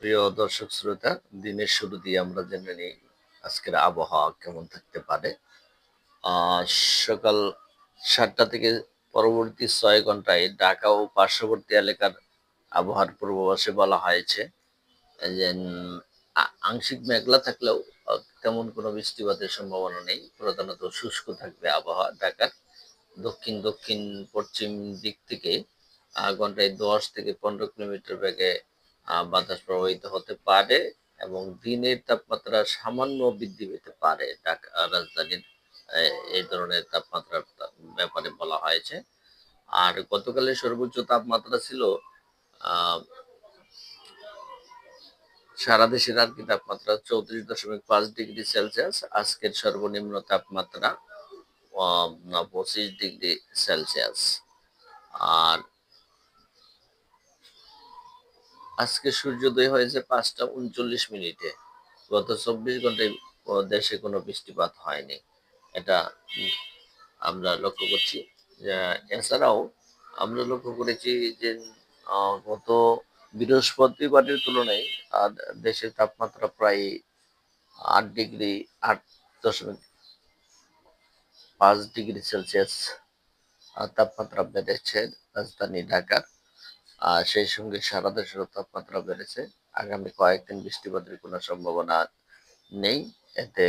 প্রিয় দর্শক শ্রোতা, দিনের শুরুতেই আমরা জেনে নিই আজকের আবহাওয়া কেমন থাকতে পারে। আহ সকাল ৭টা থেকে পরবর্তী ৬ ঘন্টায় ঢাকা ও পার্শ্ববর্তী এলাকার আবহাওয়ার পূর্বাভাসে বলা হয়েছে যে আংশিক মেঘলা থাকলেও তেমন কোনো বৃষ্টিপাতের সম্ভাবনা নেই। প্রধানত শুষ্ক থাকবে আবহাওয়া। ঢাকার দক্ষিণ দক্ষিণ পশ্চিম দিক থেকে ঘন্টায় ১০ থেকে ১৫ কিলোমিটার বেগে বাতাস প্রবাহিত হতে পারে এবং দিনের তাপমাত্রা সামান্য বৃদ্ধি পেতে পারে। ঢাকা রাজধানীর এই ধরনের তাপমাত্রার ব্যাপারে বলা হয়েছে। আর গতকালের সর্বোচ্চ তাপমাত্রা ছিল আহ সারা দেশের আর কি তাপমাত্রা ৩৪.৫ ডিগ্রি সেলসিয়াস। আজকের সর্বনিম্ন তাপমাত্রা ২৫ ডিগ্রি সেলসিয়াস। আর আজকে সূর্যোদয় হয়েছে ৫টা ৩৯ মিনিটে। গত ২৪ ঘন্টায় দেশে কোনো বৃষ্টিপাত হয়নি। এটা আমরা লক্ষ্য করছি। এছাড়াও আমরা লক্ষ্য করেছি যে গত বৃহস্পতিবারের তুলনায় দেশের তাপমাত্রা প্রায় ৮.৫ ডিগ্রি সেলসিয়াস তাপমাত্রা বেড়েছে রাজধানী ঢাকার। আর সেই সঙ্গে সারা দেশের তাপমাত্রা বেড়েছে। আগামী কয়েকদিন বৃষ্টিপাতের কোনো সম্ভাবনা নেই। এতে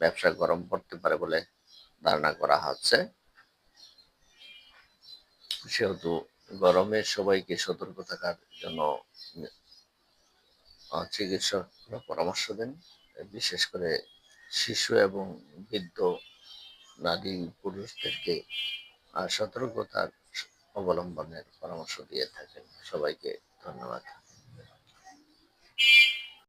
ব্যবসা গরম পড়তে পারে বলে ধারণা করা হচ্ছে। সেহেতু গরমে সবাইকে সতর্ক থাকার জন্য চিকিৎসকরা পরামর্শ দেন। বিশেষ করে শিশু এবং বৃদ্ধ নারী পুরুষদেরকে সতর্কতার অবলম্বনের পরামর্শ দিয়ে থাকেন। সবাইকে ধন্যবাদ।